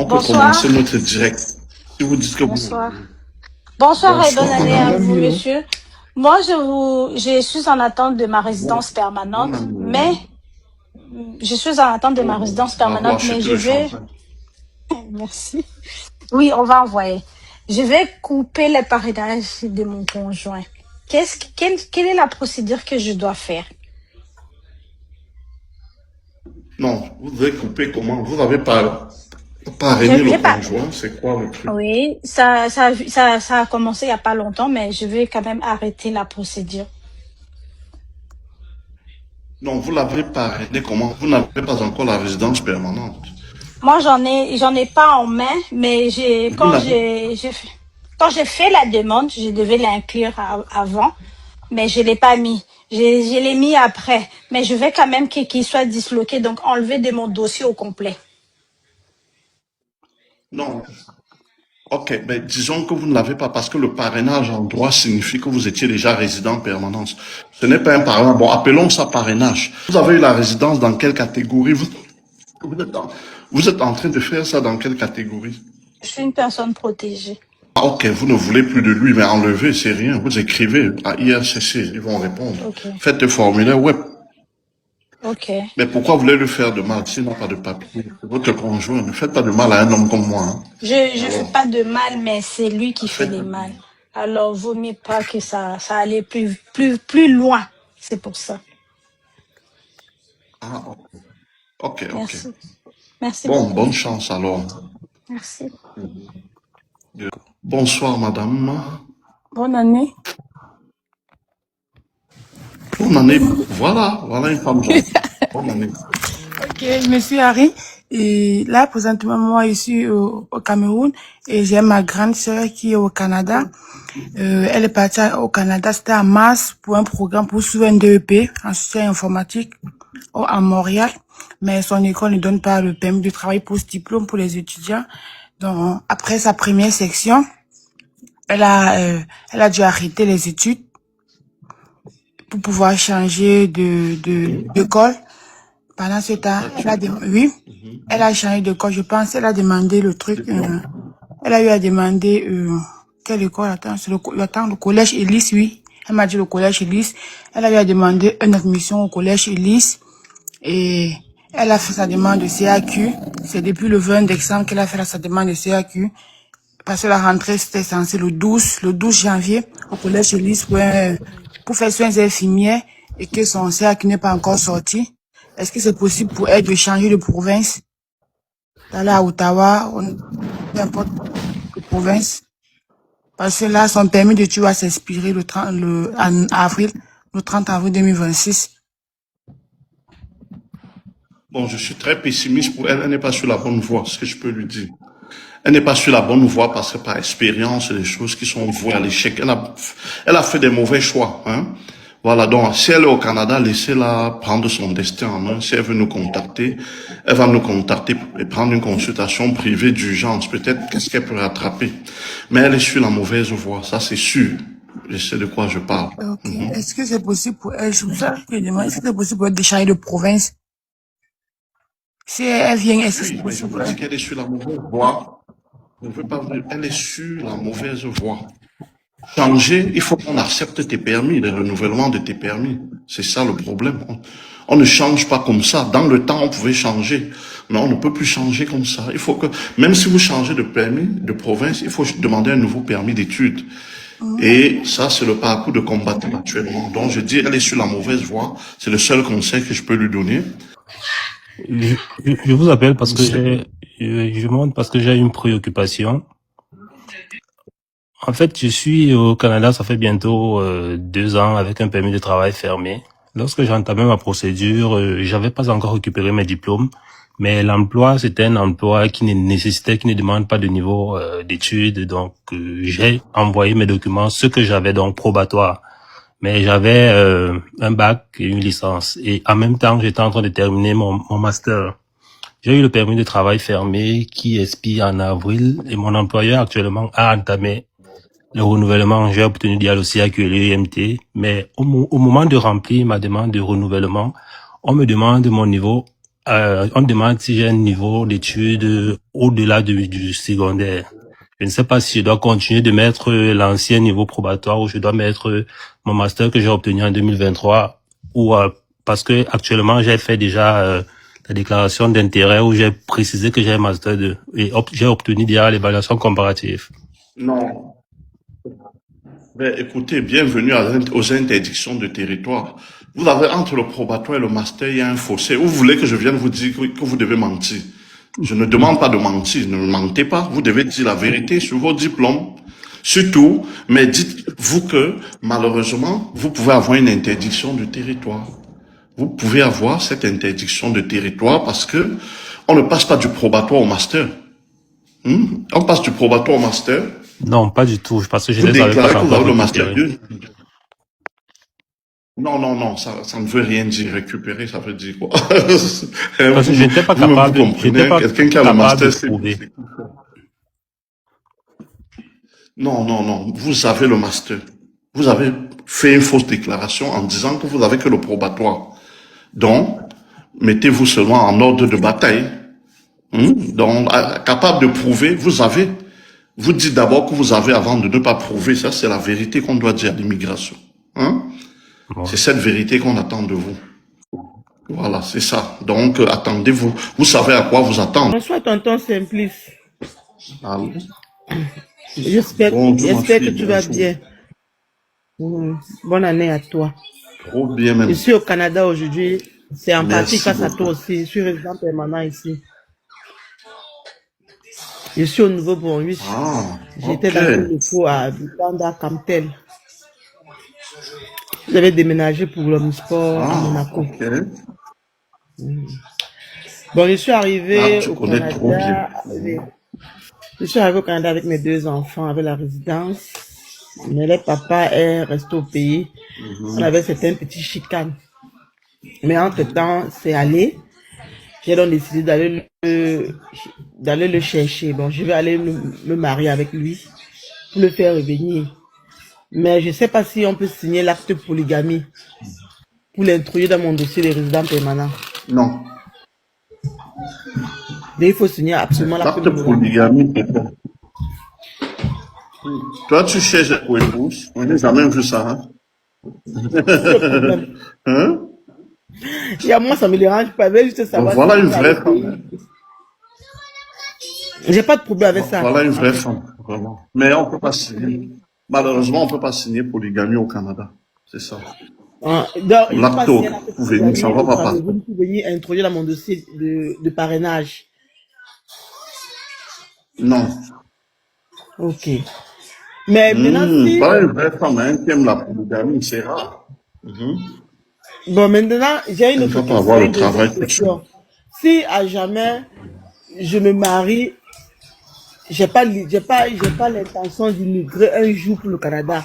peut commencer Bonsoir. notre direct. Si vous dites que vous... Bonsoir. Bonsoir et bonne Bonsoir, année à vous, madame. monsieur. Moi, je suis en attente de ma résidence Bonne permanente, mais année. je suis en attente de ma Oh, résidence on va vous permanente, mais acheter je le vais, champagne. merci. Oui, on va envoyer. Je vais couper les parrainages de mon conjoint. Quelle est la procédure que je dois faire? Non, vous devez couper comment? Vous n'avez pas parrainé le J'ai pas, conjoint, c'est quoi le truc? oui, ça a commencé il y a pas longtemps, mais je vais quand même arrêter la procédure. Non, vous l'avez parrainé comment? Vous n'avez pas encore la résidence permanente. Moi, j'en ai pas en main, mais Vous l'avez... quand j'ai fait la demande, je devais l'inclure avant, mais je l'ai pas mis. Je l'ai mis après, mais je vais quand même qu'il soit disloqué, donc enlever de mon dossier au complet. Non. Ok, mais disons que vous ne l'avez pas parce que le parrainage en droit signifie que vous étiez déjà résident permanent. Ce n'est pas un parrainage. Bon, appelons ça parrainage. Vous avez eu la résidence dans quelle catégorie? Vous êtes vous êtes en train de faire ça dans quelle catégorie? Je suis une personne protégée. Ah, ok, vous ne voulez plus de lui, mais enlever, c'est rien. Vous écrivez à IRCC, ils vont répondre. Ok, Faites le formulaire web. ok. Mais pourquoi vous voulez lui faire de mal s'il n'a pas de papier? Votre conjoint, ne faites pas de mal à un homme comme moi. Hein. Je fais Alors, pas de mal, mais c'est lui qui fait faites... des mal. Alors, vaut mieux pas que ça allait plus loin. C'est pour ça. Ah, ok, ok. Ok. Merci. Merci Bon, beaucoup. bonne chance alors. Merci. Bonsoir, madame. Bonne année. Bonne année. Voilà, voilà une femme gentille. Bonne année. Ok, je me suis Harry. Et là, présentement, moi, je suis au Cameroun et j'ai ma grande sœur qui est au Canada. Elle est partie au Canada, c'était en mars pour un programme pour suivre un DEP en soutien informatique à Montréal. Mais son école ne donne pas le permis de travail post-diplôme pour les étudiants. Donc, après sa première section, elle a dû arrêter les études pour pouvoir changer d'école. Pendant ce temps, oui, elle a changé de corps, je pense. Elle a demandé le truc. Elle a eu à demander quelle école. Attends, c'est le collège Ellis, oui. Elle m'a dit le collège Ellis. Elle a eu à demander une admission au collège Ellis. Et elle a fait sa demande de CAQ. C'est depuis le 20 décembre qu'elle a fait sa demande de CAQ. Parce que la rentrée, c'était censé le 12 janvier au collège Ellis pour faire soins infirmiers et que son CAQ n'est pas encore sorti. Est-ce que c'est possible pour elle de changer de province, d'aller à Ottawa, ou n'importe quelle province? Parce que là, son permis d'études va s'expirer en avril, le 30 avril 2026. Bon, je suis très pessimiste pour elle. Elle n'est pas sur la bonne voie, ce que je peux lui dire. Elle n'est pas sur la bonne voie parce que par expérience, des choses qui sont vouées à l'échec. Elle a fait des mauvais choix. Hein. Voilà, donc si elle est au Canada, laissez-la prendre son destin en main. Si elle veut nous contacter, elle va nous contacter et prendre une consultation privée d'urgence. Peut-être qu'est-ce qu'elle peut rattraper. Mais elle est sur la mauvaise voie, ça c'est sûr. Je sais de quoi je parle. Ok. Est-ce que c'est possible pour elle, je ça que je demande, est-ce que c'est possible pour elle de changer de province? Si elle vient, est-ce que c'est Oui, mais je possible pour vous dis elle? qu'elle est sur la mauvaise voie. Je ne veux pas vous dire, elle est sur la mauvaise voie. Changer, il faut qu'on accepte tes permis, le renouvellement de tes permis. C'est ça le problème. On ne change pas comme ça. Dans le temps, on pouvait changer. Mais on ne peut plus changer comme ça. Il faut que, même si vous changez de permis, de province, il faut demander un nouveau permis d'études. Et ça, c'est le parcours de combattant actuellement. Donc, je dis, elle est sur la mauvaise voie. C'est le seul conseil que je peux lui donner. Je vous appelle parce que je demande parce que j'ai une préoccupation. En fait, je suis au Canada, ça fait bientôt 2 ans avec un permis de travail fermé. Lorsque j'ai entamé ma procédure, j'avais pas encore récupéré mes diplômes, mais l'emploi, c'était un emploi qui ne demande pas de niveau d'études. Donc, j'ai envoyé mes documents, ce que j'avais donc probatoire. Mais j'avais un bac et une licence. Et en même temps, j'étais en train de terminer mon master. J'ai eu le permis de travail fermé qui expire en avril et mon employeur actuellement a entamé le renouvellement. J'ai obtenu d'y aller aussi à l'EMT, mais au moment de remplir ma demande de renouvellement, on me demande mon niveau on demande si j'ai un niveau d'études au-delà du secondaire. Je ne sais pas si je dois continuer de mettre l'ancien niveau probatoire ou je dois mettre mon master que j'ai obtenu en 2023 ou parce que actuellement j'ai fait déjà la déclaration d'intérêt où j'ai précisé que j'ai un master 2 et j'ai obtenu déjà l'évaluation comparative. Non. Ben, écoutez, bienvenue aux interdictions de territoire. Vous avez entre le probatoire et le master, il y a un fossé. Vous voulez que je vienne vous dire que vous devez mentir? Je ne demande pas de mentir, ne mentez pas. Vous devez dire la vérité sur vos diplômes. Surtout, mais dites-vous que malheureusement, vous pouvez avoir une interdiction de territoire. Vous pouvez avoir cette interdiction de territoire parce que on ne passe pas du probatoire au master. On passe du probatoire au master. Non, pas du tout, parce que je Vous ne les avais pas déclarez que vous encore avez le master récupérés. 2. Non, ça ne veut rien dire. Récupérer, ça veut dire quoi? Parce que je n'étais pas Vous-même, vous capable, je n'étais comprenez, pas quelqu'un qui a le capable de master, c'est... prouver. Non, vous avez le master. Vous avez fait une fausse déclaration en disant que vous avez que le probatoire. Donc, mettez-vous seulement en ordre de bataille. Donc, capable de prouver, vous avez. Vous dites d'abord que vous avez avant de ne pas prouver. Ça, c'est la vérité qu'on doit dire à l'immigration. Bon. C'est cette vérité qu'on attend de vous. Voilà, c'est ça. Donc, attendez-vous. Vous savez à quoi vous attendre. Bonsoir, tonton Simplice. Allô? J'espère Bonjour, ma que fille, tu vas bonjour. bien. Bonne année à toi. Trop bien même. Je suis au Canada aujourd'hui. C'est en partie Merci grâce à beaucoup. toi aussi. Je suis résident permanent ici. Je suis au Nouveau-Brunswick. Ah, J'étais ok. dans un locaux à Butanda, Camptel. J'avais déménagé pour l'Omnisport à Ah, Monaco. ok. Bon, je suis Ah, arrivé tu au connais trop bien. Canada. Je suis arrivé au Canada avec mes 2 enfants, avec la résidence. Mais le papa est resté au pays. On avait certains petits chicanes. Mais entre-temps, c'est allé. J'ai donc décidé d'aller le chercher. Bon, je vais aller me marier avec lui pour le faire revenir. Mais je ne sais pas si on peut signer l'acte de polygamie pour l'introduire dans mon dossier de résident permanent. Non. Mais il faut signer absolument l'acte L'acte de de polygamie. polygamie, c'est quoi? Toi, tu cherches pour épouse. On n'a jamais vu ça, hein? C'est le problème. Hein? Et à moi, ça me dérange pas. Je veux juste Donc, savoir voilà si une je vais vraie aller au pays. femme. J'ai pas de problème avec Donc, ça. voilà une vraie femme, vraiment. Mais on peut pas signer. Malheureusement, on peut pas signer polygamie au Canada. C'est ça. Donc, il faut pas L'acte signer l'acte de pour venir, ça polygamie va au pas passer. Cameroun pour venir introduire dans mon dossier de parrainage. Non. Ok. Mais maintenant, si... Pas une vraie femme, hein, qui aime la polygamie, c'est rare. Bon, maintenant, j'ai une Il autre faut pas question. avoir le Une deuxième travail tout de suite. question. Si à jamais je me marie, j'ai pas l'intention d'immigrer un jour pour le Canada.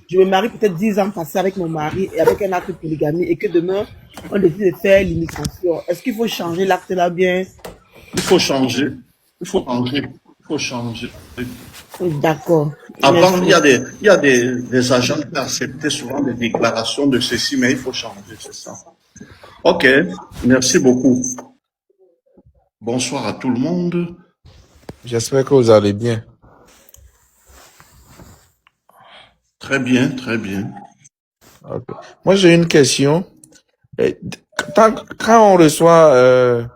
Je me marie peut-être 10 ans passés avec mon mari et avec un acte de polygamie et que demain, on décide de faire l'immigration. Est-ce qu'il faut changer l'acte là bien? Il faut changer. Il faut changer. Il faut changer. D'accord. Avant, Merci. il y a des agents qui acceptaient souvent des déclarations de ceci, mais il faut changer, c'est ça. Ok, merci beaucoup. Bonsoir à tout le monde. J'espère que vous allez bien. Très bien, très bien. Ok. Moi, j'ai une question. Quand on reçoit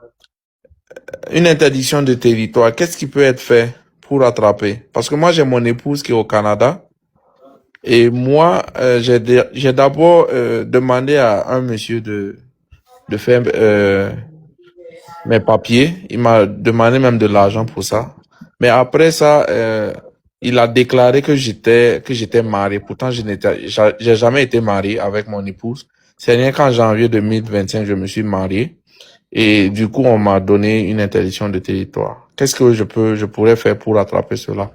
une interdiction de territoire, qu'est-ce qui peut être fait pour rattraper? Parce que moi, j'ai mon épouse qui est au Canada. Et moi, j'ai d'abord demandé à un monsieur de faire mes papiers. Il m'a demandé même de l'argent pour ça. Mais après ça, il a déclaré que j'étais marié. Pourtant, j'ai jamais été marié avec mon épouse. C'est rien qu'en janvier 2025, je me suis marié. Et du coup, on m'a donné une interdiction de territoire. Qu'est-ce que je pourrais faire pour rattraper cela?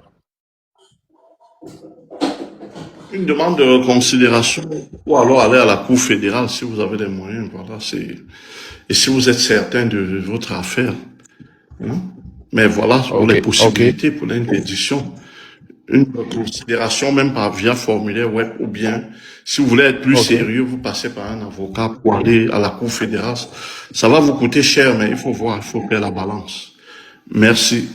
Une demande de reconsidération ou alors aller à la Cour fédérale si vous avez les moyens. Voilà, et si vous êtes certain de votre affaire. Mais voilà, pour les Ok. possibilités, pour l'interdiction. une considération même par via formulaire web, ou bien si vous voulez être plus Ok. sérieux, vous passez par un avocat pour aller à la Cour fédérale. Ça va vous coûter cher, mais il faut voir, il faut faire la balance. Merci.